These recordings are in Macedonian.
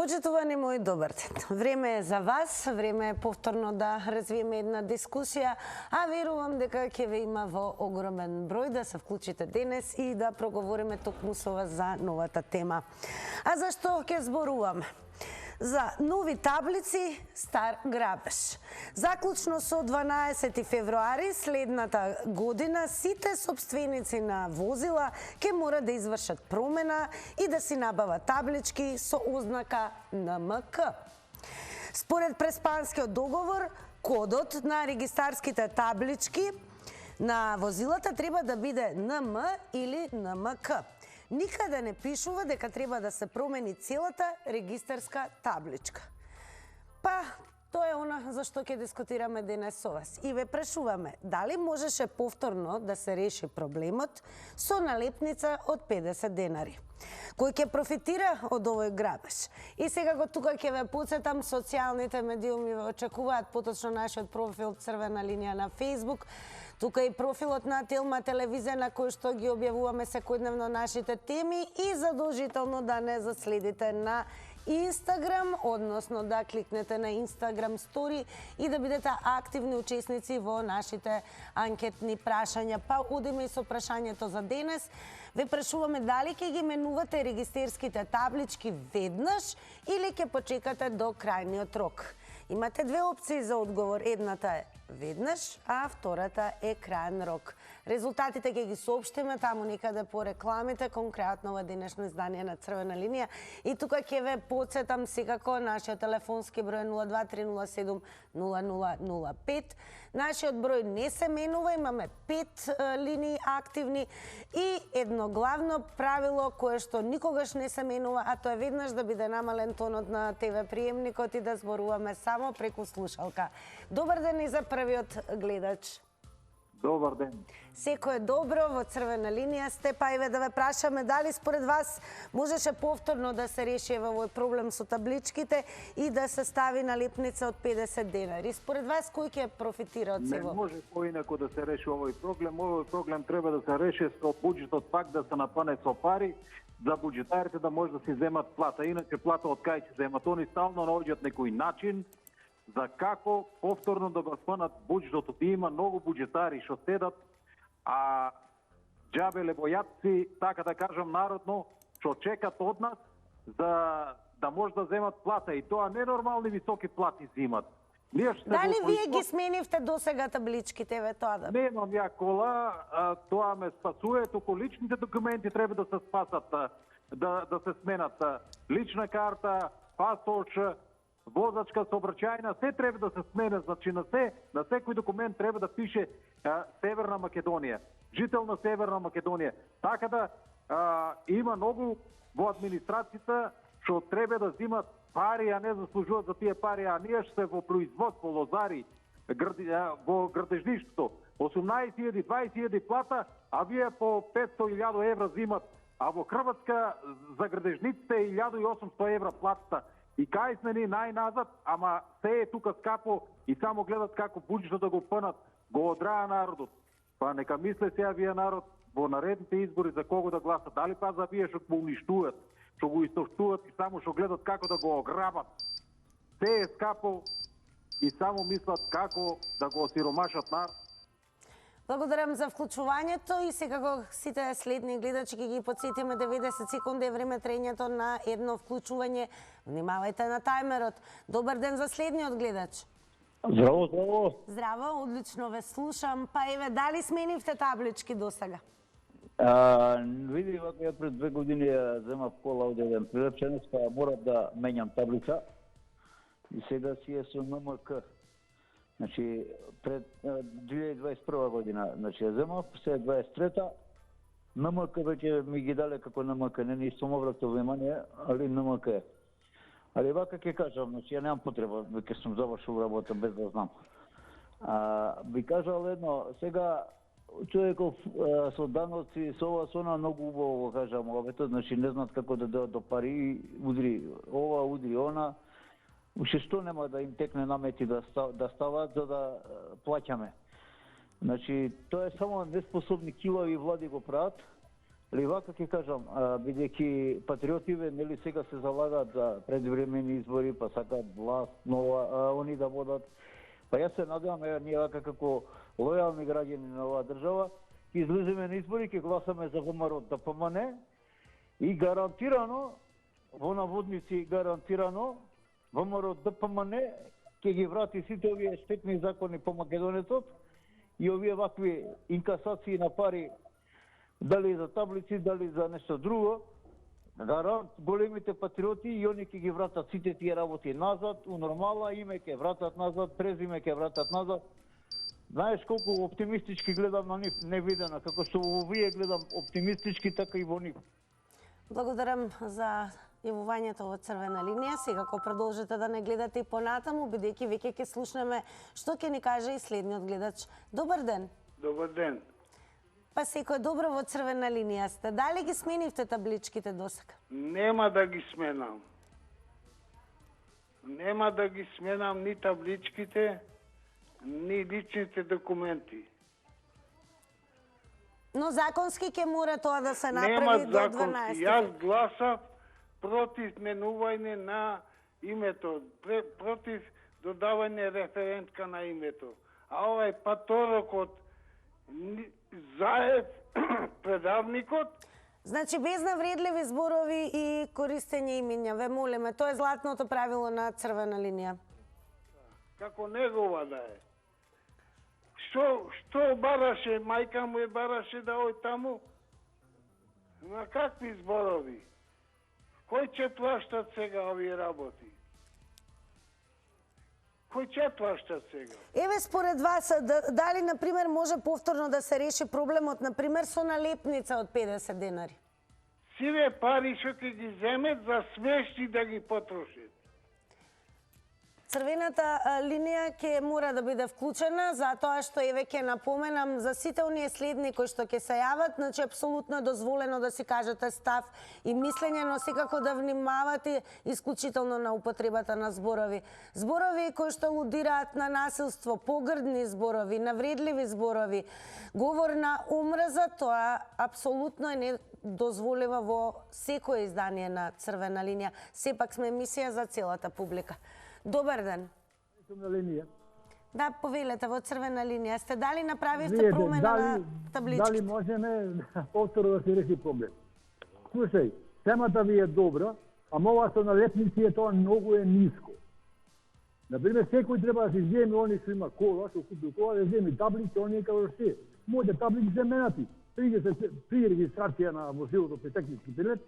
Почитувани мои, добар ден. Време е за вас, време е повторно да развиеме една дискусија, а верувам дека ќе ве има во огромен број да се вклучите денес и да проговориме токму со вас за новата тема. А зашто ќе зборуваме? За нови таблици, стар грабеж. Заклучно со 12 февруари следната година, сите собственици на возила ќе мора да извршат промена и да си набават таблички со ознака НМК. Според Преспанскиот договор, кодот на регистарските таблички на возилата треба да биде НМ или НМК. Никаде не пишува дека треба да се промени целата регистарска табличка. Па, тоа е она за што ќе дискутираме денес со вас. И ве прашуваме, дали можеше повторно да се реши проблемот со налепница од 50 денари? Кој ќе профитира од овој грабеж? И сега го тука ќе ве потсетам, социјалните медиуми ве очекуваат, поточно нашиот профил Црвена линија на Facebook, тука и профилот на Телма телевизија на кој што ги објавуваме секојдневно нашите теми и задолжително да не заследите на Инстаграм, односно да кликнете на Инстаграм стори и да бидете активни учесници во нашите анкетни прашања. Па одиме и со прашањето за денес. Ве прашуваме дали ќе ги менувате регистерските таблички веднаш или ќе почекате до крајниот рок. Имате две опции за одговор. Едната е веднаш, а втората е крајен рок. Резултатите ќе ги соопштиме таму некаде по рекламите, конкретно во денешно издание на Црвена линија. И тука ќе ве потсетам секако нашиот телефонски број 023070005. Нашиот број не се менува, имаме 5 линии активни и едно главно правило кое што никогаш не се менува, а тоа е веднаш да биде намален тонот на ТВ приемникот и да зборуваме само преку слушалка. Добар ден и за првиот гледач. Добар ден. Секој е добро, во Црвена линија сте, па еве да ве прашаме дали според вас можеше повторно да се реши овој проблем со табличките и да се стави налепница од 50 денари. Според вас кој ќе профитира од сего? Не може поинаку да се реши овој проблем. Овој проблем треба да се реши со буџетот пак да се напане со пари, за буџетарите да може да си земат плата. Иначе плата од кај ќе земат? Они стално наоѓаат некој начин за како повторно да го спанат буџетот. И има многу буџетари што седат, а џабеле бојаци, така да кажам народно, што чекат од нас за да може да земат плата. И тоа ненормални високи плати земат. Дали вие ги сменивте досега табличките, ве тоа да? Немам ја кола, тоа ме спасува, току личните документи треба да се спасат, да се сменат. Лична карта, пасош, возачка сообраќајна, се треба да се смене, значи на секој документ треба да пише Северна Македонија, жител на Северна Македонија. Така да има многу во администрацијата што треба да земат пари, а не заслужуваат за тие пари, а ние што се во производство, лозари, во градежништвото, 18.000, 20.000 плата, а вие по 500.000 евра земат, а во Хрватска за градежниците 1.800 евра платата. И кај сме ни најназад, ама се е тука скапо и само гледат како буџето да го пнат, го одраа народот. Па нека мисле сега вие народ во наредните избори за кого да гласат, дали па за вие што го уништуват, што го истоштуват и само што гледат како да го ограбат. Се е скапо и само мислат како да го осиромашат народ. Благодарам за вклучувањето и секако сите следни гледачи ќе ги подсетиме 90 секунди е време трењето на едно вклучување. Внимавајте на тајмерот. Добар ден за следниот гледач. Здраво, здраво. Здраво, одлично ве слушам. Па еве, дали сменивте таблички досега? Види, ја пред 2 години ја земав кола од еден прилепченец, па мора да менјам таблица. И сега си е со НМК. Значи, пред 2021 година, значи ја земав, сега 23-та, НМК веќе ми ги дале како НМК, не сум обратил внимание, али НМК е. Али вака ќе кажам, значи ја немам потреба, веќе сум завршил работа без да знам. Би кажал едно, сега човеков со даноци, со ова, со она многу убаво кажам, овето, значи не знаат како да дојдат до пари, удри ова, удри она. Уште што нема да им текне намети да стават за да плаќаме. Значи, тоа е само неспособни килави влади го прават, Ли вака ќе кажам, бидејќи патриотиве нели сега се залагаат за предвремени избори, па сакаат власт нова, они да водат. Па јас се надевам, ние вака како лојални граѓани на оваа држава, ќе излеземе на избори, ќе гласаме за ВМРО ДПМН и гарантирано, во наводници гарантирано, ВМРО ДПМН ќе ги врати сите овие штетни закони по Македонецот и овие вакви инкасации на пари, дали за таблици, дали за нешто друго, гарант големите патриоти и они ќе ги вратат сите тие работи назад, у нормала име ќе вратат назад, презиме ќе вратат назад. Знаеш колку оптимистички гледам на нив, невидена, како што во вие гледам оптимистички, така и во нив. Благодарам за јавувањето во црвена линија. Секако продолжете да не гледате и понатаму, бидејќи веќе ќе слушнеме што ќе ни каже и следниот гледач. Добар ден. Добар ден. Па секој добро во црвена линија сте. Дали ги сменивте табличките досега? Нема да ги сменам. Нема да ги сменам ни табличките, ни личните документи. Но законски ќе мора тоа да се направи Нема до законски. 12. Јас гласав против менување на името, против додавање референтка на името. А овај паторокот, Заев, предавникот, Значи без навредливи зборови и користење имиња. Ве молиме, тоа е златното правило на црвена линија. како негова да е. Што бараше, мајка му е бараше да ој таму? На какви зборови? Кој ќе плаштат сега овие работи? Кој ќе плаштат сега? Еве според вас, дали на пример може повторно да се реши проблемот на пример со налепница од 50 денари? Сиве пари што ќе ги земет за смешни да ги потрошат. Црвената линија ќе мора да биде вклучена, затоа што еве ќе напоменам за сите оние следни кои што ќе се јават, значи апсолутно е дозволено да си кажете став и мислење, но секако да внимавате исклучително на употребата на зборови. Зборови кои што алудираат на насилство, погрдни зборови, навредливи зборови, говор на омрза, тоа апсолутно е недозволено во секое издание на Црвена линија. Сепак сме емисија за целата публика. Добар ден. На линија. Да, повелете во црвена линија. Сте дали направивте промена на табличките? Дали можеме повторно да се реши проблем? Слушај, темата ви е добра, ама ова со налепници е тоа многу е ниско. Например, секој треба да се изземе они што има кола, што купи кола, да земе таблици, они како се. Може таблици се менати. При регистрација на возилото при технички преглед,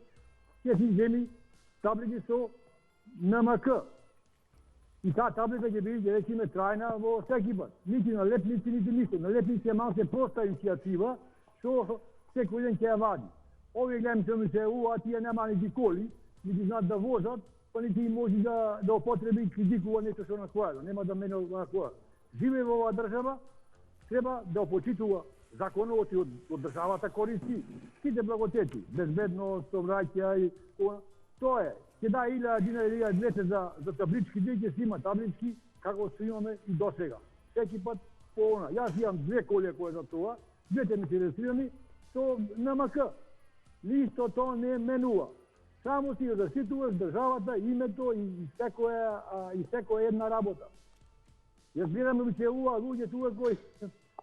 ќе се изземи таблици со НМК. И таа таблица ќе биде речиме трајна во секој пат. Нити на лепници, нити ништо. На лепници е малце проста иницијатива, што секој ден ќе ја вади. Овие гледам што ми се а тие нема нити коли, нити знаат да возат, па нити може да употреби и критикува нешто што накоја, нема да мене накоја. Живе во оваа држава, треба да почитува законот и од државата користи сите благодетели, безбедност, сообраќај и тоа е. Ќе да 1000 динари, 1200 за таблички, ќе си има таблички, како што имаме и досега. Секи пат по она. Јас имам 2 коли кои за тоа, двете ми се регистрирани, со НМК. Ништо тоа не менува. Само си да защитуваш државата, името и секоја една работа. Јас гледам ми се луѓе тука кои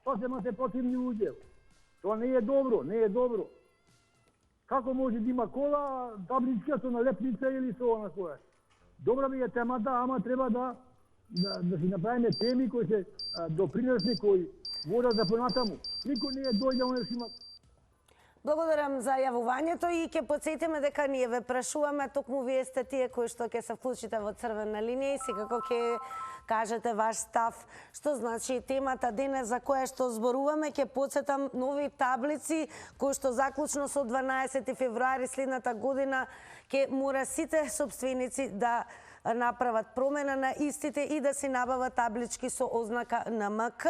сосема се противни луѓе. Тоа не е добро, не е добро. Како може да има кола, табличка со налепница или со она која? Добра ми е темата, ама треба да си направиме теми кои се допринесни, кои водат за понатаму. Никој не е дојдел да си има. Благодарам за јавувањето и ќе потсетиме дека ние ве прашуваме, токму вие сте тие кои што ќе се вклучите во црвена линија и секако ќе кажете ваш став. Што значи темата денес за која што зборуваме, ќе потсетам нови таблици кои што заклучно со 12 февруари следната година ќе мора сите сопственици да направат промена на истите и да си набават таблички со ознака НМК.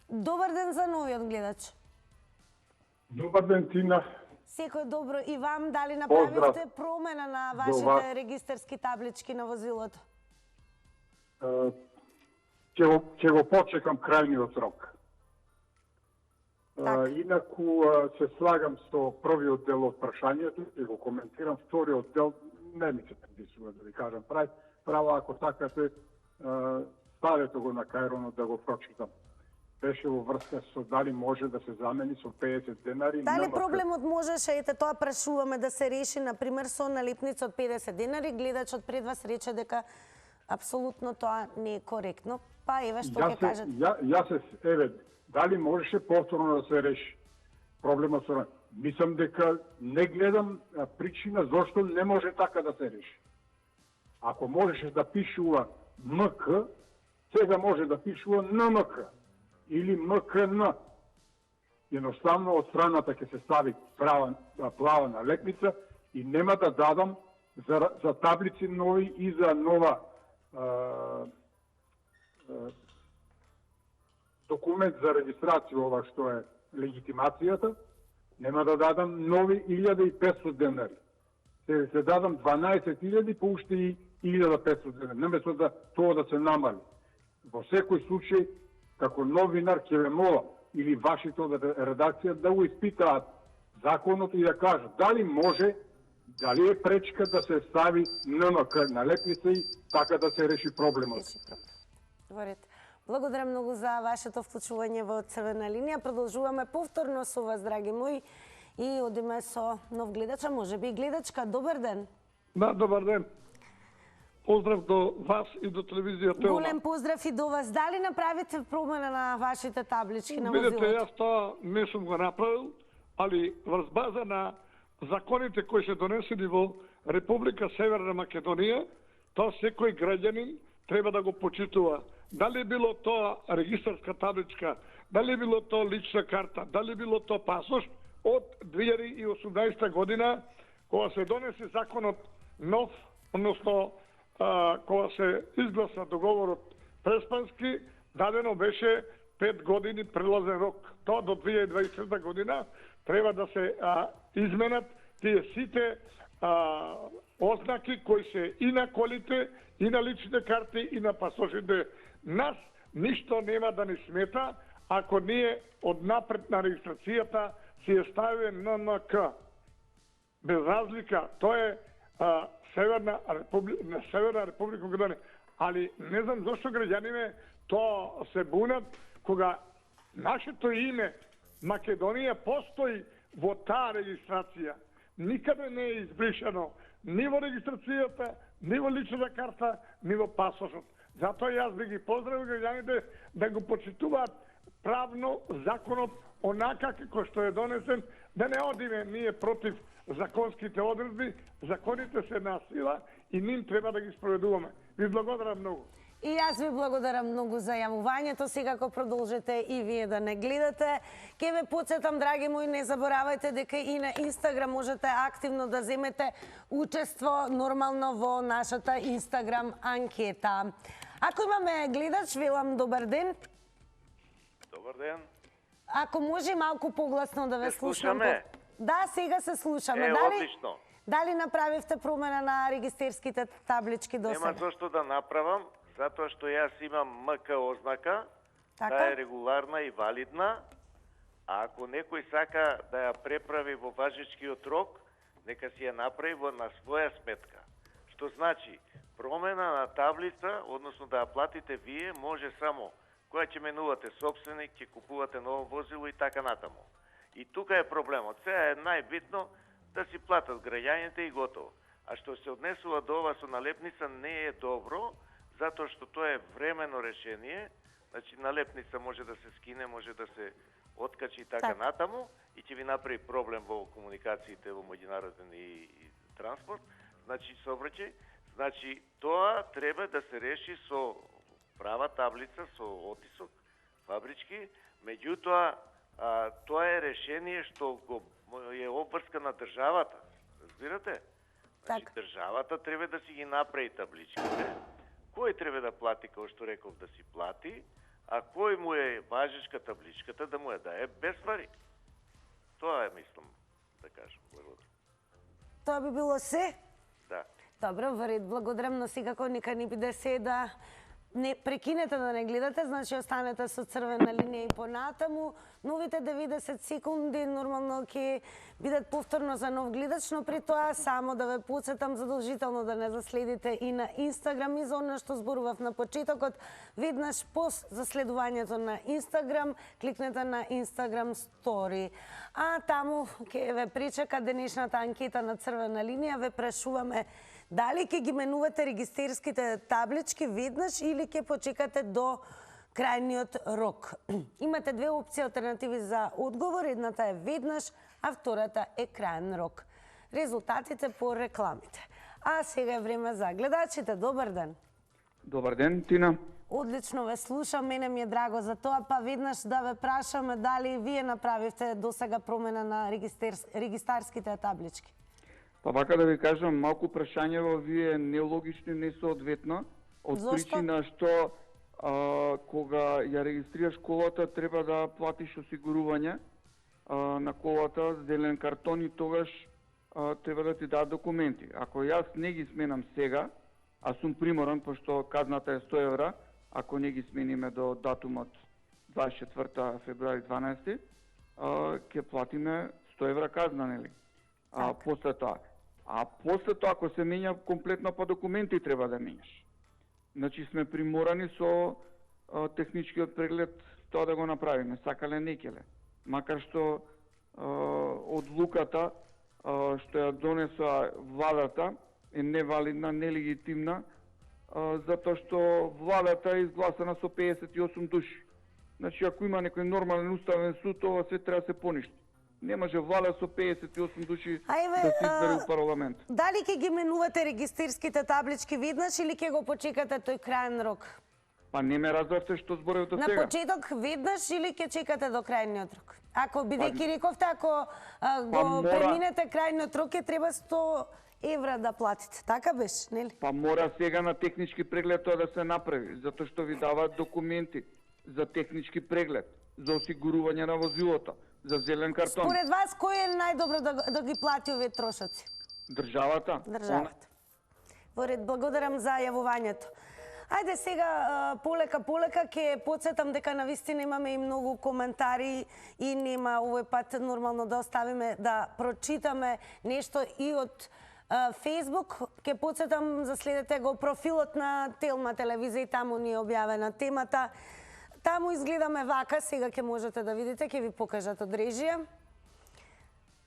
Добар ден за новиот гледач. Добар ден, Тина. Секој добро и вам, дали направивте промена на вашите регистарски таблички на возилото? Ќе го почекам крајниот срок. Инаку се слагам со првиот дел од прашањето и го коментирам. Вториот дел не ми се приписува, да ви кажам. Право, ако сакате, ставете го на Кајронот да го прочитам. Беше во врска со дали може да се замени со 50 денари. Дали проблемот можеше, ете тоа прашуваме, да се реши, например, со налепница од 50 денари, гледачот пред вас рече дека апсолутно тоа не е коректно. Па еве што ќе кажете. Еве, дали можеше повторно да се реши проблемот со... Мислам дека не гледам причина зошто не може така да се реши. Ако можеше да пишува МК, сега може да пишува НМК или МКН. Едноставно од страната ќе се стави плава налепница и нема да дадам за таблици нови и за нова документ за регистрација, ова што е легитимацијата, нема да дадам нови 1500 денари. Се дадам 12.000 по уште и 1500 денари. Наместо да тоа да се намали. Во секој случај, како новинар ќе ве молам, или вашите од редакција, да го испитаат законот и да кажат дали може, дали е пречка да се стави НМК налепница и така да се реши проблемот. Благодарам многу за вашето вклучување во Црвена линија. Продолжуваме повторно со вас, драги мои, и одиме со нов гледача, можеби и гледачка. Добар ден. Да, добар ден. Поздрав до вас и до телевизија Телма. Голем поздрав и до вас. Дали направите промена на вашите таблички на возилото? Видете, јас тоа не сум го направил, али врз база на законите кои се донесени во Република Северна Македонија, тоа секој граѓанин треба да го почитува. Дали било тоа регистарска табличка, дали било тоа лична карта, дали било тоа пасош, од 2018 година, кога се донесе законот нов, односно кога се изгласа договорот Преспански, дадено беше 5 години прелазен рок. Тоа до 2027 година треба да се изменат тие сите ознаки кои се и на колите, и на личните карти, и на пасошите. Нас ништо нема да ни смета ако ние однапред на регистрацијата си ја ставиме НМК. Без разлика, тоа е Северна Република Македонија. Али не знам зашто граѓаните тоа се бунат кога нашето име Македонија постои во таа регистрација. Никаде не е избришано ни во регистрацијата, ни во личната карта, ни во пасошот. Затоа јас би ги поздравил граѓаните да го почитуваат правно законот онака како што е донесен, да не одиме ние против законските одредби, законите се на сила и ним треба да ги спроведуваме. Ви благодарам многу. И јас ви благодарам многу за јавувањето. Секако продолжете и вие да не гледате. Ке ве подсетам, драги мои, не заборавајте дека и на Инстаграм можете активно да земете учество нормално во нашата Инстаграм анкета. Ако имаме гледач, велам добар ден. Добар ден. Ако може малку погласно да ве слушаме. Да, сега се слушаме. Одлично. Дали направивте промена на регистерските таблички до сега? Нема зашто да направам, затоа што јас имам МК ознака, така? таа е регуларна и валидна, а ако некој сака да ја преправи во важечкиот рок, нека си ја направи на своја сметка. Што значи, промена на таблица, односно да ја платите вие, може само кога ќе менувате собственик, ќе купувате ново возило и така натаму. И тука е проблемот. Сега е најбитно да си платат граѓаните и готово. А што се однесува до ова со налепница не е добро, затоа што тоа е временно решение. Значи налепница може да се скине, може да се откачи и така натаму и ќе ви направи проблем во комуникациите во меѓународен и транспорт, значи сообраќај. Значи тоа треба да се реши со права таблица, со отисок, фабрички, меѓутоа тоа е решение што го е обврска на државата. Разбирате? Значи државата треба да си ги направи табличките. Кој треба да плати, како што реков, да си плати, а кој му е важечка табличката да му ја дае без пари. Тоа е, мислам, да кажам. Благодарам. Тоа би било се? Да. Добро, во ред, благодарам, но секако нека ни биде се да не прекинете да не гледате, значи останете со црвена линија и понатаму. Новите 90 секунди нормално ќе бидат повторно за нов гледач, но при тоа само да ве потсетам задолжително да не заследите и на Инстаграм и за она што зборував на почетокот. Веднаш по заследувањето на Инстаграм, кликнете на Инстаграм Стори. А таму ќе ве причека денешната анкета на црвена линија. Ве прашуваме дали ќе ги менувате регистерските таблички веднаш или ќе почекате до крајниот рок. Имате две опции алтернативи за одговор. Едната е веднаш, а втората е крајен рок. Резултатите по рекламите. А сега е време за гледачите. Добар ден. Добар ден, Тина. Одлично ве слушам, мене ми е драго за тоа, па веднаш да ве прашаме дали вие направивте досега промена на регистарските таблички. Па вака да ви кажам, малку прашањево вие нелогично, несоодветно, од Зошто? причина што кога ја регистрираш колата треба да платиш осигурување на колата, зелен картон и тогаш треба да ти дадат документи. Ако јас не ги сменам сега, а сум приморан, пошто казната е 100 евра, ако не ги смениме до датумот 24 февруари 12, ќе платиме 100 евра казна, нели? После тоа. А после тоа, ако се менја комплетно по документи треба да менјаш. Значи сме приморани со техничкиот преглед тоа да го направиме, сакале некеле. Макар што одлуката што ја донесла владата е невалидна, нелегитимна, затоа што владата е изгласана со 58 души. Значи ако има некој нормален уставен суд, тоа се треба да се поништи. Не може влада со 58 души да се избере у парламент. Дали ќе ги менувате регистерските таблички веднаш или ќе го почекате тој крајен рок? Па не ме разбравте што зборев до сега. На почеток веднаш или ќе чекате до крајниот рок? Ако бидејќи рековте, ако го преминете крајниот рок, ќе треба 100 евра да платите. Така беше, нели? Па мора сега на технички преглед тоа да се направи, затоа што ви даваат документи за технички преглед, за осигурување на возилото, за зелен картон. Според вас, кој е најдобро да ги плати овие трошоци? Државата. Државата. Во ред, благодарам за јавувањето. Ајде сега полека ќе потсетам дека навистина имаме и многу коментари и нема овој пат нормално да оставиме да прочитаме нешто и од Facebook. Ќе потсетам, заследете го профилот на Телма телевизија и таму ни е објавена темата. Таму изгледаме вака, сега ќе можете да видите, ќе ви покажат од режија.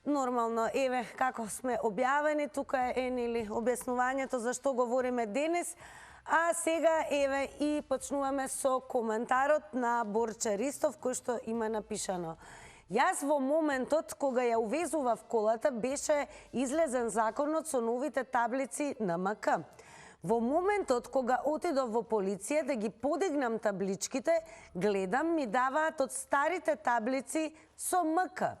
Нормално, еве како сме објавени, тука е нели објаснувањето за што говориме денес. А сега еве и почнуваме со коментарот на Борче Ристов кој што има напишано: јас во моментот кога ја увезував колата беше излезен законот со новите таблици на МК. Во моментот кога отидов во полиција да ги подигнам табличките, гледам ми даваат од старите таблици со МК.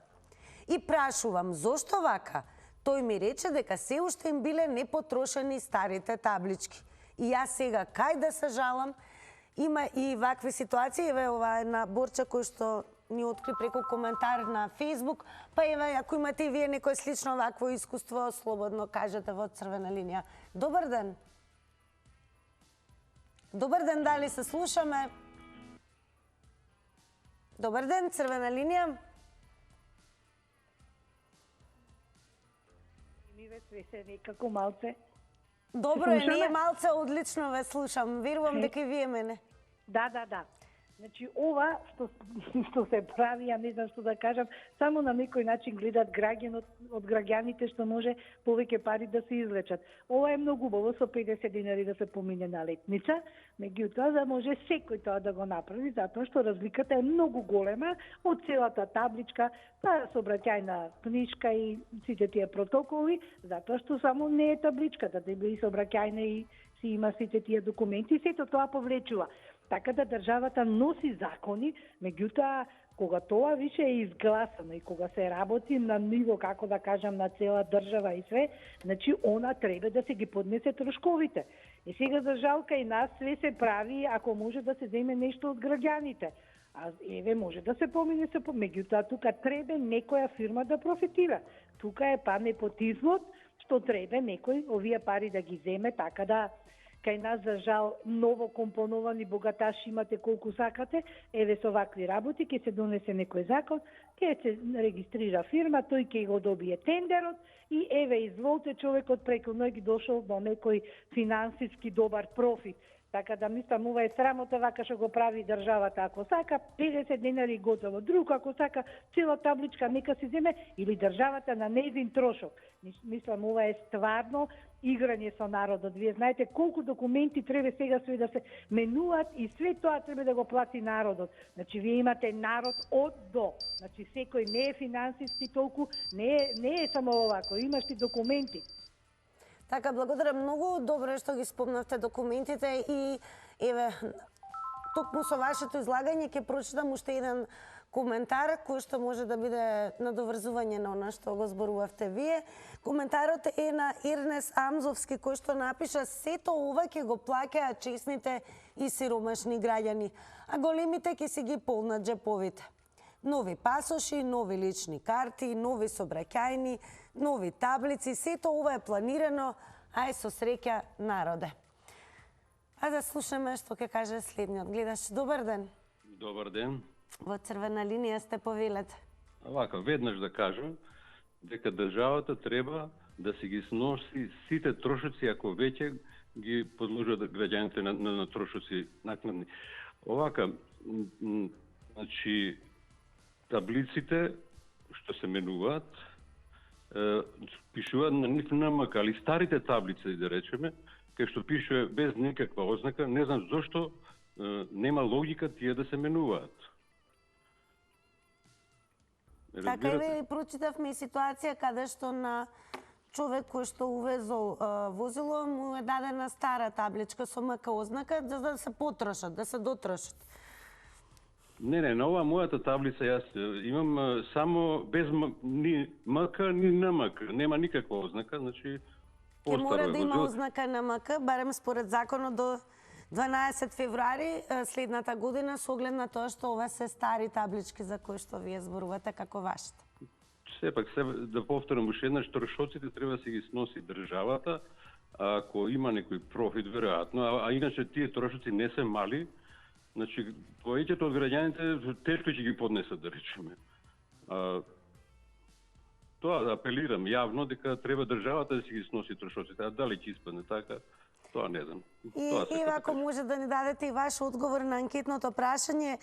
И прашувам зошто вака? Тој ми рече дека се уште им биле непотрошени старите таблички. И јас сега кај да се жалам? Има и вакви ситуации, еве ова е на Борче кој што ни откри преку коментар на Facebook, па еве ако имате и вие некој слично вакво искуство, слободно кажете во црвена линија. Добар ден. Добар ден, дали се слушаме? Добар ден, црвена линија. Ми ве свесе некако малце. Добро е, ние малце одлично ве слушам. Верувам дека и вие мене. Да. Значи, ова што се прави, ја не знам што да кажам, само на некој начин гледат граѓанот од граѓаните што може повеќе пари да се излечат. Ова е многу убаво со 50 динари да се помине на летница, меѓутоа да може секој тоа да го направи, затоа што разликата е многу голема од целата табличка, па сообраќајна книжка и сите тие протоколи, затоа што само не е табличката, да би сообраќајна и си има сите тие документи, сето тоа повлечува. Така да државата носи закони, меѓутоа кога тоа више е изгласано и кога се работи на ниво, како да кажам, на цела држава и све, значи она треба да се ги поднесе трошковите. И сега за жалка и нас све се прави ако може да се земе нешто од граѓаните. А еве може да се помине се, меѓутоа тука треба некоја фирма да профитира. Тука е па непотизмот што треба некој овие пари да ги земе така да кај нас за жал ново компоновани богаташи имате колку сакате, еве со вакви работи ќе се донесе некој закон, ќе се регистрира фирма, тој ќе го добие тендерот и еве изволте човекот преку ноќ дошол до некој финансиски добар профит. Така да мислам, ова е срамота вака што го прави државата. Ако сака 50 денари готово, друг ако сака цела табличка нека се земе или државата на нејзин трошок. Мислам, ова е стварно играње со народот. Вие знаете колку документи треба сега да се менуваат и све тоа треба да го плати народот. Значи вие имате народ од до. Значи секој не е финансиски толку, не е само овако, имаш и документи. Така, благодарам многу. Добро е што ги спомнавте документите и еве токму со вашето излагање ќе прочитам уште еден коментар кој што може да биде надоврзување на она што го зборувавте вие. Коментарот е на Ернест Амзовски кој што напиша: сето ова ќе го плаќаат честните и сиромашни граѓани, а големите ќе си ги полнат џеповите. Нови пасоши, нови лични карти, нови собраќајни, нови таблици, сето ова е планирано, ај со среќа народе. А да слушаме што ќе каже следниот гледаш. Добар ден. Добар ден. Во црвена линија сте, повелете. Вака, веднаш да кажам дека државата треба да си ги сноси сите трошоци ако веќе ги подложат граѓаните на трошоци накнадни. Овака, значи таблиците што се менуваат пишуваат на нив НМК, али старите таблици, да речеме, кај што пишува без никаква ознака, не знам зошто нема логика тие да се менуваат. Така и ве прочитавме ситуација каде што на човек кој што увезол возило му е дадена стара табличка со МК ознака за да се потрошат, да се дотрошат. Не, на ова мојата таблица јас имам само без ни МК, ни НМК. Нема никаква ознака, значи Ќе мора да има ознака на МК, барем според законот до 12 февруари следната година, со оглед на тоа што ова се стари таблички за кои што вие зборувате како вашите. Сепак, да повторам уште еднаш, трошоците треба да се ги сноси државата, ако има некој профит, веројатно, а иначе тие трошоци не се мали, значи, повеќето од граѓаните тешко ќе ги поднесат, да речеме. Тоа апелирам јавно дека треба државата да си ги сноси трошоците, а дали ќе испадне така, тоа не знам. И ако може да ни дадете и ваш одговор на анкетното прашање,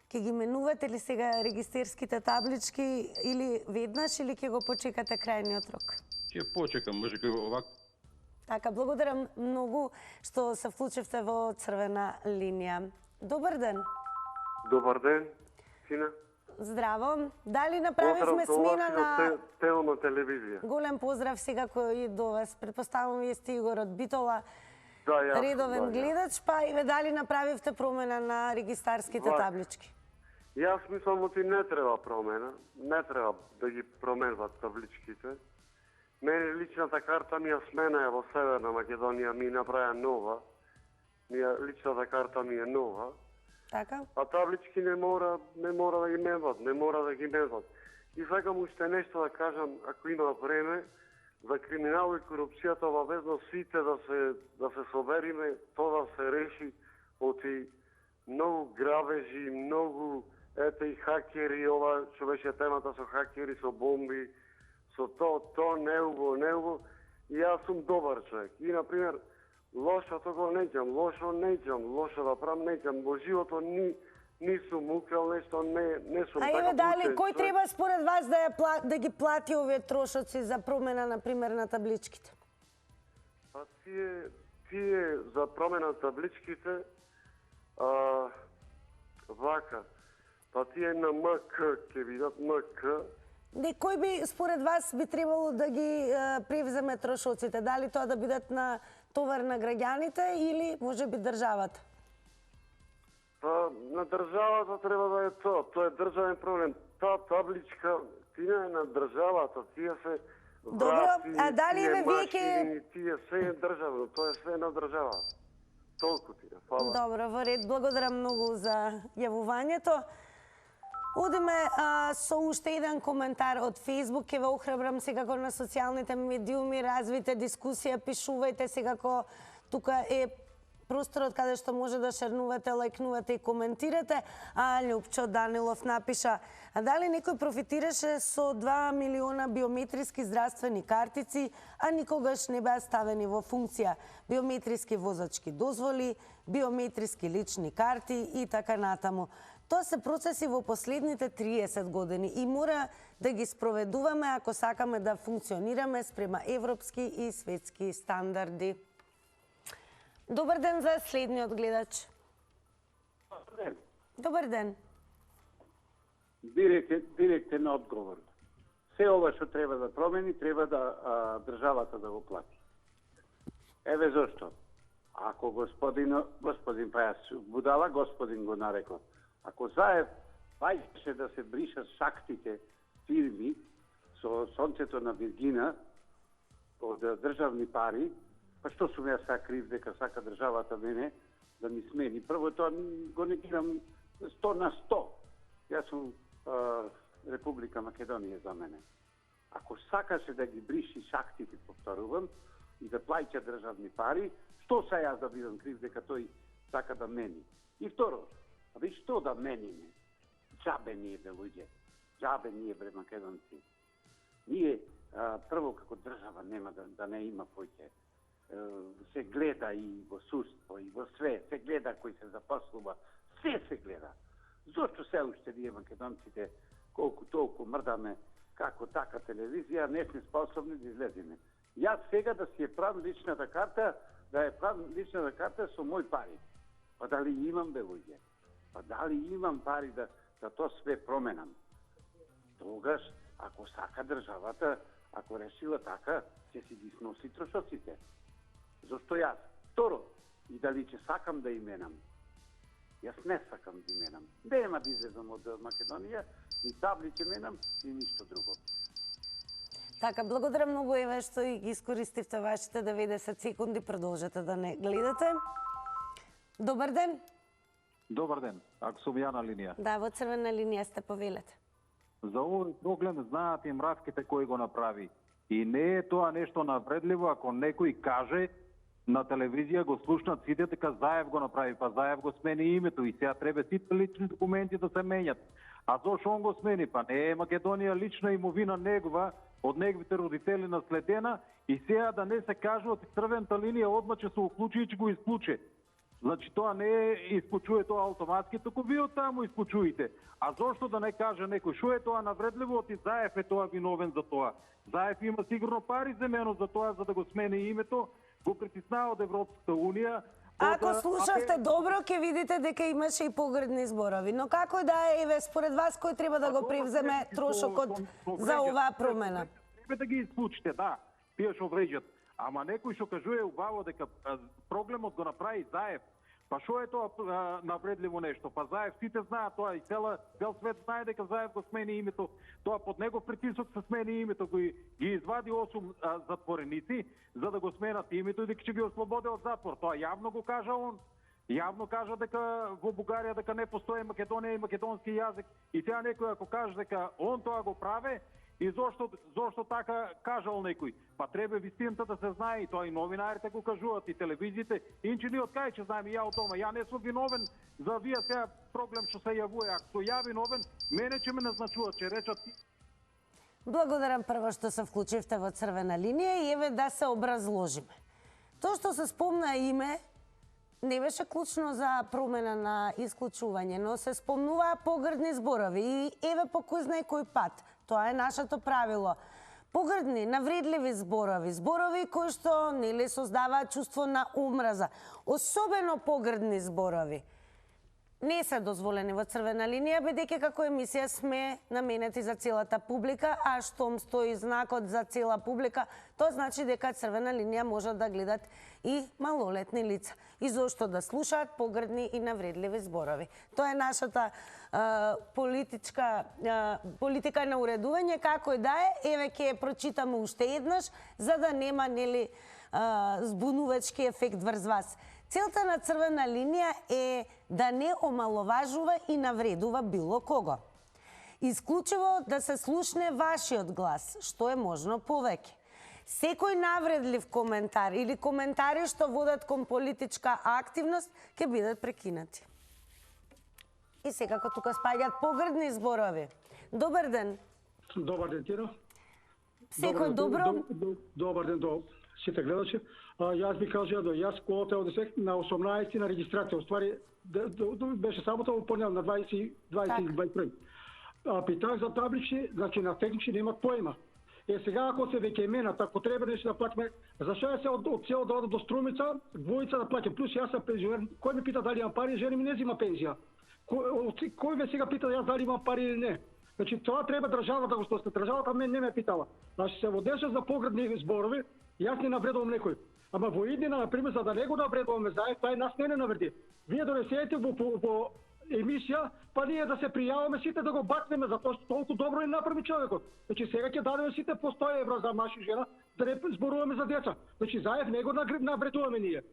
ќе ги менувате ли сега регистерските таблички или веднаш или ќе го почекате крајниот рок? Ќе почекам, може кај овако. Така, благодарам многу што се вклучивте во црвена линија. Добар ден. Добар ден, Сина. Здраво. Дали направивме смена на телна телевизија? Голем поздрав сега кој до вас. Предпоставувам вие сте Игор од Битола. Да, јас. Редовен гледач, па и ве дали направивте промена на регистарските таблички? Јас мислам оти не треба промена. Не треба да ги променват табличките. Мене личната карта ми ја смена во Северна Македонија, ми направија нова. Личната карта ми е нова. Така? А таблички не мора да ги менват, не мора да ги менват. И сакам уште нешто да кажам, ако има време, за криминал и корупцијата обавезно сите да се собериме, тоа да се реши оти многу грабежи, многу и хакери, ова што беше темата со хакери, со бомби, со тоа неубаво. И јас сум добар човек. И, например, лошото го неќам, лошо да правам неќам. Во животот ни сум украл нешто, не сум така. А еве дали кој треба според вас да ги плати овие трошоци за промена, например, на табличките? Па тие за промена на табличките, вака, па тие на МК, ќе видат МК. Кој би според вас би требало да ги превземе трошоците? Дали тоа да бидат на товар на граѓаните или може би државата? Па на државата треба да е тоа. Тоа е државен проблем. Таа табличка тие е на државата, тие се врати, тие машини, тие се е државно, тоа е све на државата. Толку тие, фала. Добро, во ред, благодарам многу за јавувањето. Одиме со уште еден коментар од Фејсбук. Ке ве охрабрам секако на социјалните медиуми, развите дискусија, пишувајте секако. Тука е просторот каде што може да шернувате, лајкнувате и коментирате. А Љупчо Данилов напиша: а дали некој профитираше со 2 милиона биометриски здравствени картици, а никогаш не беа ставени во функција? Биометриски возачки дозволи, биометриски лични карти и така натаму. Тоа се процеси во последните 30 години и мора да ги спроведуваме ако сакаме да функционираме спрема европски и светски стандарди. Добар ден за следниот гледач. Добар ден. Директен одговор. Се ова што треба да промени, треба да државата да го плати. Еве зошто. Ако господин па јас будала, господин го нарекла. Ако Заев бајше да се бришат шахтите фирми со сонцето на Виргина од државни пари, па што сум јас сега крив дека сака државата мене да ми смени? Прво тоа го негирам 100%. Јас сум Република Македонија за мене. Ако сакаше да ги бриши шахтите, повторувам, и да плаќа државни пари, што са јас да бидам крив дека тој сака да мени? И второ, што да мениме? Джабе ние бе луѓе, джабе ние бе македонци. Ние прво како држава нема да не има поќе. Се гледа и во судство, и во све, се гледа кој се запослува, се гледа. Зошто се уште ние македонците колку толку мрдаме како така телевизија, не сме способни да излеземе. Јас сега да си ја правам личната карта, да ја правам личната карта со мој пари. Па дали имам бе луѓе? Па дали имам пари да тоа све променам? Тогаш, ако сака државата, ако решила така, ќе си ги сноси трошоците. Зошто јас? Второ, и дали ќе сакам да именам? Јас не сакам да именам. Нема да излезам од Македонија, ни табли ќе менам, и ништо друго. Така, благодарам многу, Еве, што ги искористивте вашите 90 секунди. Продолжете да не гледате. Добар ден. Добар ден, ако сум ја на линија. Да, во црвена линија сте, повелете. За овој проблем знаат и мравките кој го направи. И не е тоа нешто навредливо ако некој каже на телевизија, го слушнат сите дека Заев го направи, па Заев го смени името и сега треба сите лични документи да се менјат. А зошто он го смени? Па не е Македонија лична имовина негова, од неговите родители наследена, и сега да не се кажува црвената линија одма ќе се уклучи и ќе го исклучи. Значи тоа не е исклучува тоа автоматски, туку вие од таму исклучувате. А зошто да не каже некој што е тоа навредливо, и Заев е тоа виновен за тоа. Заев има сигурно пари земено за тоа, за да го смени името, го притиснава од Европската унија. Ако слушавте добро, ќе видите дека имаше и погредни зборови. Но како да е, Еве, според вас, кој треба да го превземе трошокот за оваа промена? Треба да ги исклучите, да, тие што вреđат. Ама некој што кажува убаво дека проблемот го направи Заев. Па што е тоа навредливо нешто? Па Заев сите знаат тоа и цел свет знае дека Заев го смени името. Тоа под негов притисок се смени името, ги извади 8 затвореници за да го сменат името и дека ќе ги ослободи од затвор. Тоа јавно го кажа он. Јавно кажа дека во Бугарија дека не постои Македонија и македонски јазик. И сега некој ако каже дека он тоа го прави, и зошто така кажал некој? Па треба вистината да се знае, и тоа и новинарите го кажуваат, и телевизиите. Инче ние од кај ќе знаеме ја од дома? Ја не сум виновен за вие сега проблем што се јавува. Ако сум ја виновен, мене ќе ме назначуваат, ќе речат. Благодарам прво што се вклучивте во црвена линија и еве да се образложиме. Тоа што се спомна име не беше клучно за промена на исклучување, но се спомнуваа погрдни зборови и еве по кој знае кој пат. Тоа е нашето правило. Погрдни, навредливи зборови, зборови кои што нели создаваат чувство на омраза, особено погрдни зборови, не се дозволени во црвена линија, бидејќи како емисија сме наменети за целата публика, а штом стои знакот за цела публика, тоа значи дека црвена линија може да гледат и малолетни лица. И зошто да слушаат погрдни и навредливи зборови. Тоа е нашата политика на уредување, како и да е, еве ќе ја прочитаме уште еднаш, за да нема нели збунувачки ефект врз вас. Целта на црвена линија е да не омаловажува и навредува било кого. Исклучиво да се слушне вашиот глас, што е можно повеќе. Секој навредлив коментар или коментари што водат кон политичка активност ќе бидат прекинати. И секако тука спаѓаат погрдни зборови. Добар ден. Добар ден, Тино. Секој добро? Добар ден до сите гледачи. Јас би кажал да јас колата одесек на 18 на регистрација. Уствари беше сабота во понедел на 21. Питах за таблични, значи на технични немат поема. Сега ако се веќе менат, ако треба нешто да платиме, зашто ја се од село да одам до Струмица, двојца да платим, плюс јас сум пензионер, кој ме пита дали имам пари, жена ми не зема пензија. Кој ме сега пита јас дали имам пари или не? Значи тоа треба државата да го стои. Државата мен не ме питала. Значи се водеше за погребни зборови, јас не навредувам некој. Ама во иднина, например, за да не го навредуваме заед, тај нас не навреди. Вие донесете во емисија, па ние да се пријаваме сите да го бакнеме, затоа што толку добро не направи човекот. Значи сега ќе дадеме сите по 100 евра за маж и жена, да не зборуваме за деца. Значи заед не го навредуваме ние.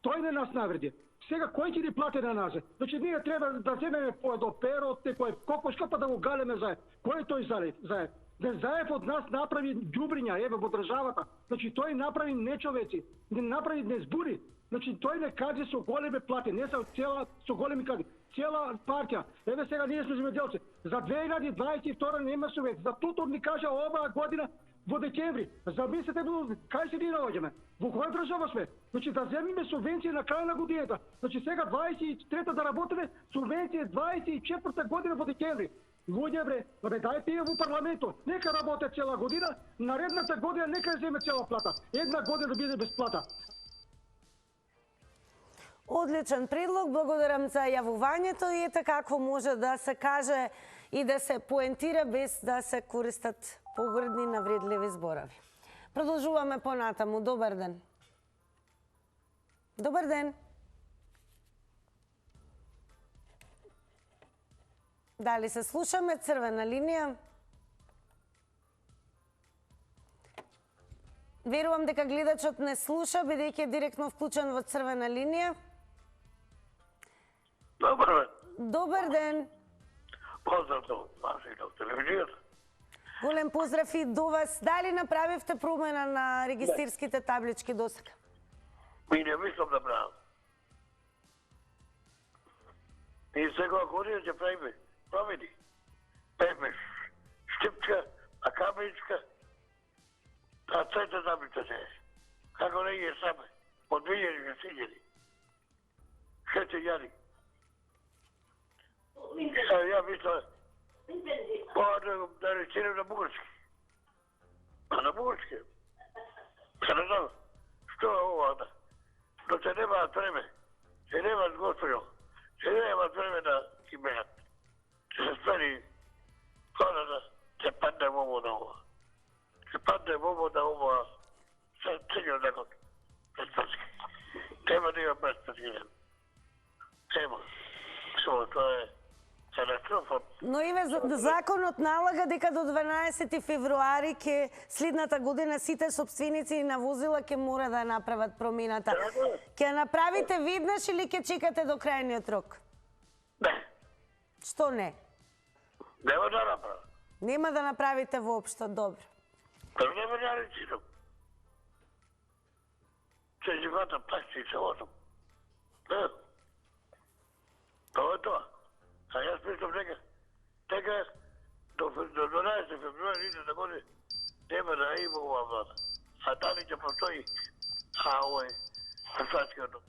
Тој не нас навреди. Сега кој ќе ни плати на нас? Значи ние треба да земеме по до перо, некој кокошка па да го галеме заед. Кој е тој заед? Заев од нас направи ѓубриња, еве во државата. Значи тој направи нечовеци, не направи не збури. Значи тој не кади со големи плати, не со големи кади. Цела партија. Еве сега ние сме земјоделци. За 2022 нема совет. За тутор ни кажа оваа година во декември. Замислете кај се ние наоѓаме? Во која држава сме? Значи да земиме субвенции на крај на годината. Значи сега 23-та да работиме, субвенција 24-та година во декември. Луѓе бре, дајте ја во парламентот. Нека работе цела година, наредната година нека ја земе цела плата. Една година да биде без плата. Одличен предлог, благодарам за јавувањето и ете какво може да се каже и да се поентира без да се користат погрдни навредливи зборови. Продолжуваме понатаму. Добар ден. Добар ден. Дали се слушаме? Црвена линија. Верувам дека гледачот не слуша, бидејќи е директно вклучен во црвена линија. Добар ден. Добар ден. Поздрав до вас и до телевизијата. Голем поздрав и до вас. Дали направивте промена на регистрските таблички досега? Ми не мислам да правам. И секоја година ќе правиме промени. Пепеш, Штипчка, Акабичка, а цета таблица се е. Како не е саме, по 2000 сиljeni. 6000. Ја мислам, да речерем на бугарски. А на бугарски? Не знам, што е ова да? Но се немаат време. Се немаат, господјо. Се немаат време да ги менат. Се спери хора да се падне во на ова. Се падне во на ова целиот закон. Беспредски. Тема да има беспредски. Тема. Тоа е катастрофа. Но Иве, законот налага дека до 12 февруари ке следната година сите собственици на возила ќе мора да направат промената. Ќе направите веднаш или ќе чекате до крајниот рок? Не. Што не? Нема да направам. Нема да направите воопшто, добро. Нема да речирам. Се живата плачи и се одам. Тоа е тоа. А јас мислам дека до 12 февруари идната година нема да има ова влада. А дали ќе постои овој кршачкиот дом.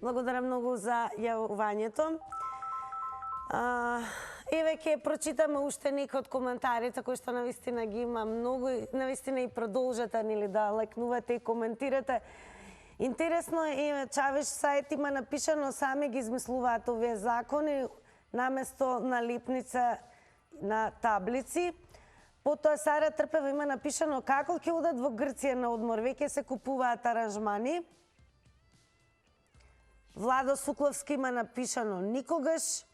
Благодарам многу за јавувањето. Еве ќе прочитаме уште некои од коментарите кои што навистина ги има многу, навистина и продолжете нели да лајкнувате и коментирате. Интересно е, Чавеш сајт има напишано, сами ги измислуваат овие закони наместо на липница на таблици. Потоа Сара Трпева има напишано како ќе одат во Грција на одмор, веќе се купуваат аранжмани. Владо Сукловски има напишано никогаш,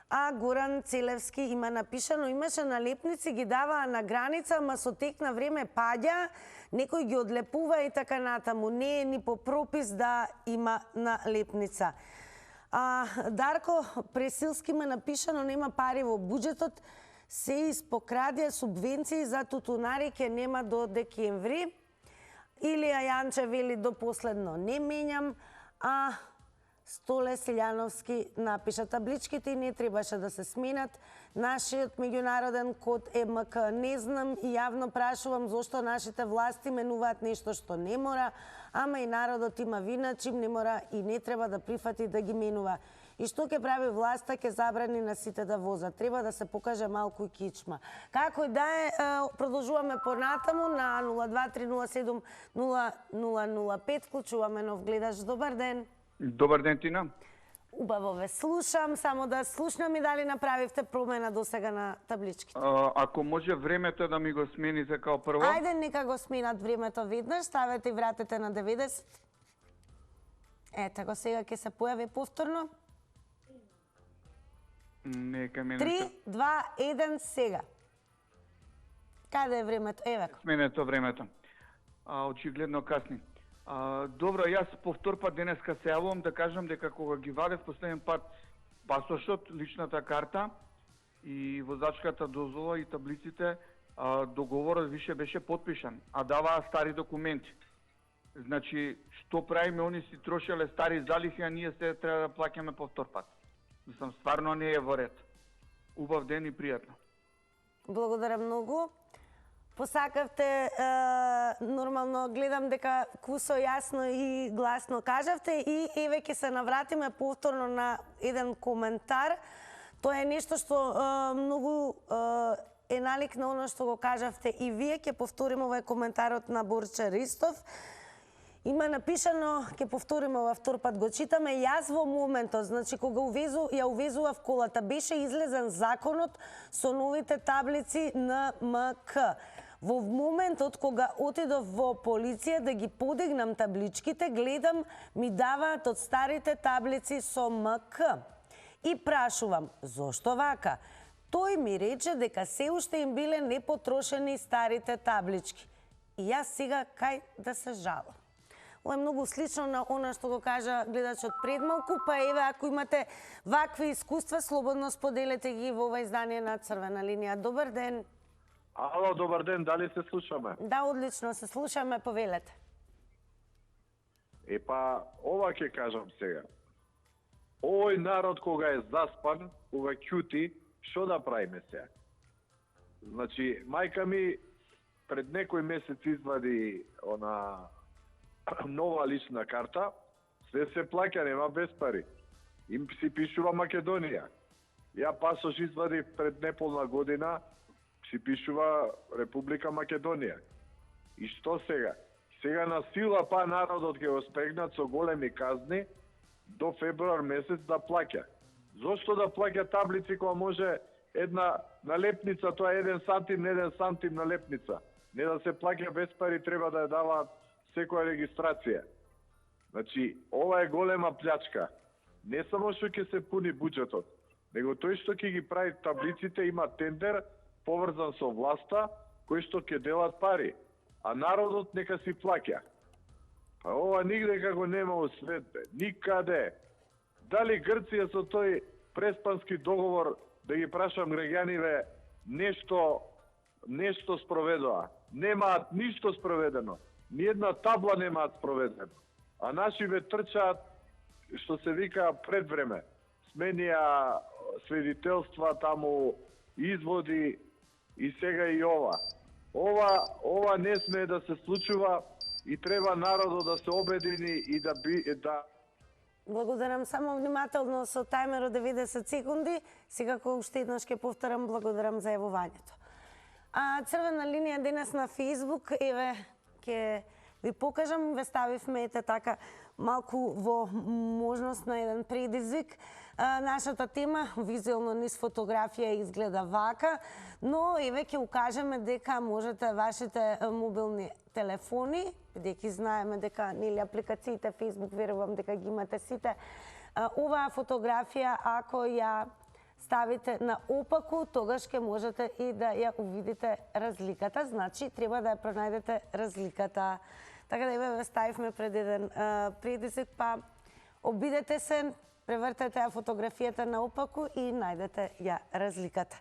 а Горан Целевски има напишано имаше налепници, ги даваа на граница, ама со тек на време паѓа, некој ги одлепува и така натаму. Не е ни по пропис да има налепница. Дарко Пресилски има напишано нема пари во буџетот, се испокрадија субвенции за тутунари ќе нема до декември. Илија Јанче вели до последно не менјам, а Столе Силјановски напиша табличките и не требаше да се сменат. Нашиот меѓународен код МК не знам и јавно прашувам зошто нашите власти менуваат нешто што не мора, ама и народот има вина, чим не мора и не треба да прифати да ги менува. И што ќе прави власта, ќе забрани на сите да возат. Треба да се покаже малку и кичма. Како и да е, продолжуваме понатаму на 02-307-0005. Вклучуваме нов гледаш. Добар ден. Добар ден, Тина. Убаво ве слушам, само да слушнам и дали направивте промена до сега на табличките. Ако може времето да ми го смените као прво. Ајде, нека го сменат времето веднаш, ставете и вратете на 90. Ете го, сега ќе се појави повторно. Нека мене... 3, 2, 1, сега. Каде е времето? Еве го. Сменето времето. Очигледно касни. Добро, јас по втор пат денеска се јавувам да кажам дека кога ги вадев последен пат пасошот, личната карта и возачката дозвола и таблиците, договорот више беше подпишан, а даваа стари документи. Значи, што правиме, они си трошеле стари залихи, а ние се треба да плаќаме по втор пат. Мислам, стварно не е во ред. Убав ден и пријатно. Благодарам многу. Посакавте, нормално гледам дека кусо јасно и гласно кажавте и еве ќе се навратиме повторно на еден коментар. Тоа е нешто што многу е налик на оно што го кажавте и вие. Ќе повториме овој коментарот на Борче Ристов. Има напишано, ќе повториме во втор пат го читаме, јас во моментот, значи кога ја увезував колата, беше излезен законот со новите таблици на МК. Во моментот кога отидов во полиција да ги подигнам табличките, гледам ми даваат од старите таблици со МК. И прашувам, зошто вака? Тој ми рече дека се уште им биле непотрошени старите таблички. И јас сега кај да се жалам. Ова е многу слично на она што го кажа гледачот пред малку, па еве ако имате вакви искуства, слободно споделете ги во ова издание на Црвена линија. Добар ден. Ало, добар ден, дали се слушаме? Да, одлично се слушаме, повелете. Ова ќе кажам сега. Овој народ кога е заспан, кога ќути, што да правиме сега? Значи, мајка ми пред некој месец извади нова лична карта, све се плаќа, нема без пари. Им си пишува Македонија. Ја пасош извади пред неполна година, си пишува Република Македонија. И што сега? Сега на сила народот ќе го спрегнат со големи казни до февруар месец да плаќа. Зошто да плаќа таблици кога може една налепница, тоа е 1 сантим налепница. Не да се плаќа без пари, треба да ја даваат секоја регистрација. Значи, ова е голема плячка. Не само што ќе се пуни буџетот, него тој што ќе ги прави таблиците има тендер поврзан со власта, кој што ќе делат пари, а народот нека си плаќа. Па ова нигде како нема во свет, никаде. Дали Грција со тој преспански договор, да ги прашам граѓаниве, нешто спроведоа? Немаат ништо спроведено. Ниедна табла немаат спроведено. А нашиве трчаат, што се вика пред време. Сменија свидетелства таму, изводи и сега и ова. Ова не смее да се случува и треба народот да се обедини и да... Благодарам, само внимателно со тајмерот 90 секунди. Сега кога уште еднаш ќе повторам, благодарам за јавувањето. Црвена линија денес на Facebook, еве, ќе ви покажам, ве ставивме ете така малку во можност на еден предизвик. Нашата тема, визуелно низ фотографија изгледа вака, но еве ќе укажеме дека можете вашите мобилни телефони, бидејќи знаеме дека нели апликациите Facebook, верувам дека ги имате сите, оваа фотографија ако ја ставите на опаку, тогаш ќе можете и да ја увидите разликата, значи треба да ја пронајдете разликата. Така да ве ставивме пред еден предизвик, па обидете се, превртете ја фотографијата на опаку и најдете ја разликата.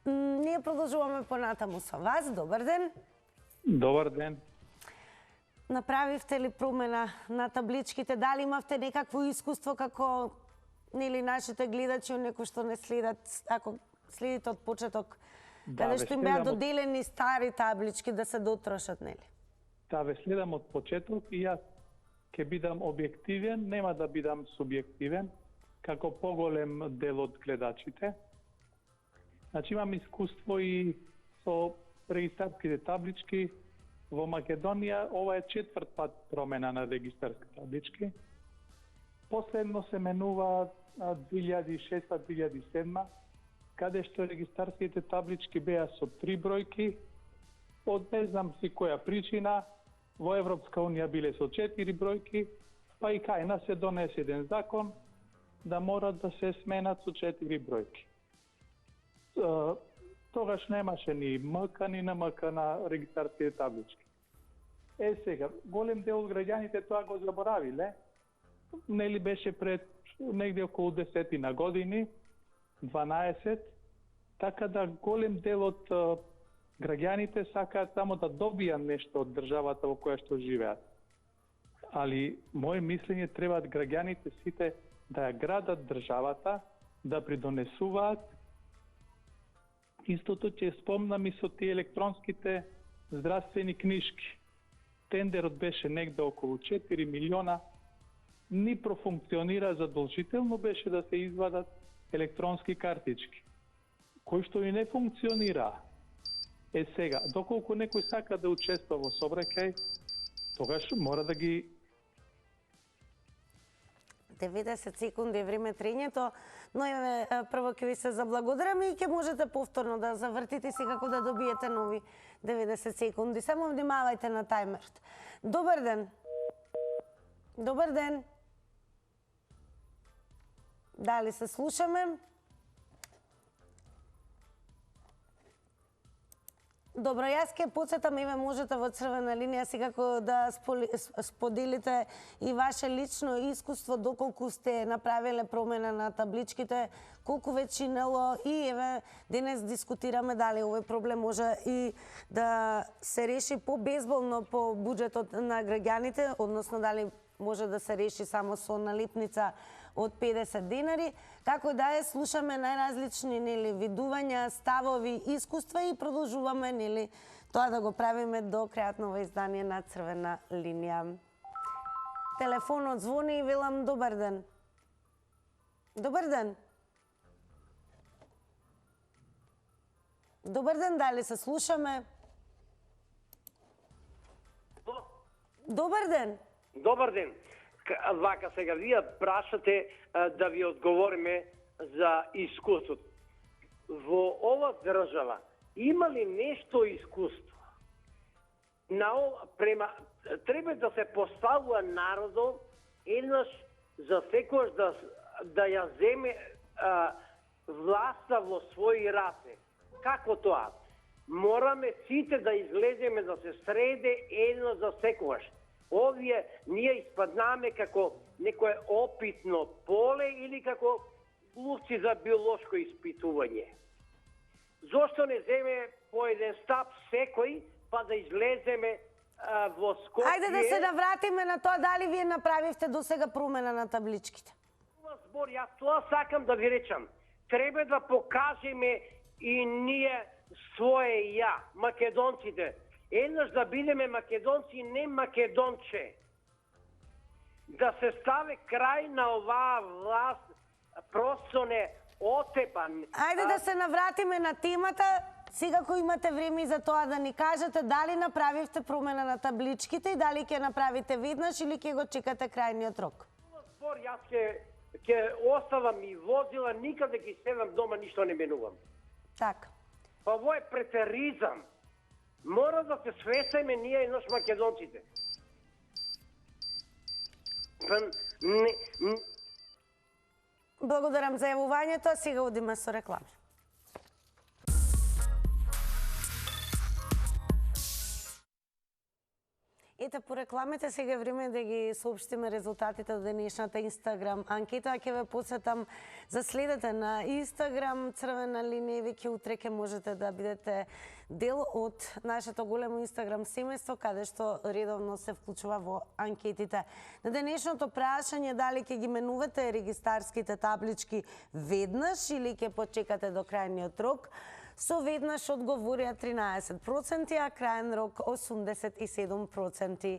Ние продолжуваме понатаму со вас. Добар ден. Добар ден. Направивте ли промена на табличките? Дали имавте некакво искуство како нели нашите гледачи, некои што не следат, ако следите од почеток, каде што им беа доделени стари таблички да се дотрошат, нели? Да, ве следам од почеток и јас ќе бидам објективен, нема да бидам субјективен, како поголем дел од гледачите. Значи имам искуство и со регистарските таблички. Во Македонија ова е 4 пат промена на регистарски таблички. Последно се менува 2006-2007, каде што регистарските таблички беа со 3 бројки. Од не знам си која причина, во Европска Унија биле со 4 бројки, па и кај нас се донесе еден закон да мора да се сменат со 4 бројки. Тогаш немаше ни МК, ни НМК на регистарските таблички. Сега, голем дел од граѓаните тоа го заборавиле. Нели беше пред негде околу 10 години, 12, така да голем дел од граѓаните сакаат само да добијат нешто од државата во која што живеат. Али, моје мислење, требаат граѓаните сите да ја градат државата, да придонесуваат. Истото ќе спомнам и со тие електронските здравствени книжки. Тендерот беше негде околу 4 милиона, ни профункционира задолжително беше да се извадат електронски картички, кои што и не функционира. Сега, доколку некој сака да учества во сообраќај, тогаш мора да ги 90 секунди време трењето, но прво ќе ви се заблагодарам и ќе можете повторно да завртите секако да добиете нови 90 секунди. Само внимавајте на тајмерот. Добар ден. Добар ден. Дали се слушаме? Добро, јас ќе потсетам, еве можете во црвена линија секако да споделите и ваше лично искуство, доколку сте направиле промена на табличките, колку ве чинело и еве денес дискутираме дали овој проблем може и да се реши побезболно по буџетот на граѓаните, односно дали може да се реши само со налепница од 50 денари. Како да е, слушаме најразлични видувања, ставови, искуства и продолжуваме тоа да го правиме до крајот на ова издание на Црвена линија. Телефонот звони и велам добар ден. Добар ден. Добар ден, дали се слушаме? Добар ден. Добар ден. Вака сега, вие прашате да ви одговориме за искуството. Во ова држава има ли нешто искуство? Треба да се поставува народот еднаш за секојаш да ја земе власта во своји раце. Како тоа? Мораме сите да излеземе да се среде едно за секојаш. Овие ние испаднаме како некое опитно поле или како луци за биолошко испитување. Зошто не земе по еден стап секој, па да излеземе во Скопје? Ајде да се навратиме на тоа дали вие направивте досега промена на табличките. Збор, јас тоа сакам да ви речам. Треба да покажеме и ние своје ја, македонците. Еднаш да бидеме македонци, не македонче. Да се стави крај на оваа власт, просто не отепан. Ајде да се навратиме на темата. Секако имате време за тоа да ни кажете дали направивте промена на табличките и дали ќе направите веднаш или ќе го чекате крајниот рок. Збор, јас ќе оставам и возила, никаде ќе седам дома, ништо не менувам. Така. Па ово е претеризам. Мора да се свесеме ние еднош македонците. Благодарам за јавувањето, а сега одиме со реклами. И Ете, по рекламите сега е време да ги соопштиме резултатите од денешната Инстаграм анкета. Ќе ве посетам за следете на Инстаграм Црвена линија. Веќе утре ќе можете да бидете дел од нашето големо Инстаграм семејство, каде што редовно се вклучува во анкетите. На денешното прашање дали ќе ги менувате регистарските таблички веднаш или ќе почекате до крајниот рок, со веднаш одговорија 13%, а крајен рок 87%.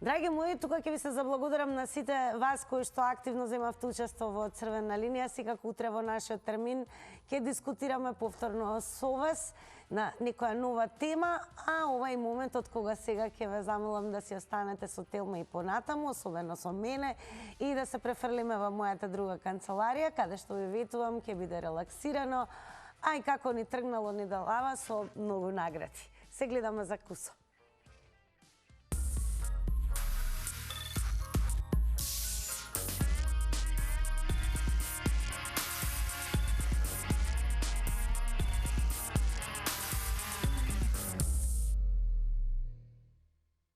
Драги мои, тука ќе ви се заблагодарам на сите вас кои што активно земавте учество во Црвена линија. Секако утре во нашиот термин ќе дискутираме повторно со вас на некоја нова тема, а овај моментот кога сега ќе ве замолам да си останете со Телма и понатаму, особено со мене, и да се префрлиме во мојата друга канцеларија, каде што ви ветувам ќе биде релаксирано, а и како ни тргнало ни да лава со многу награди. Се гледаме за кусо.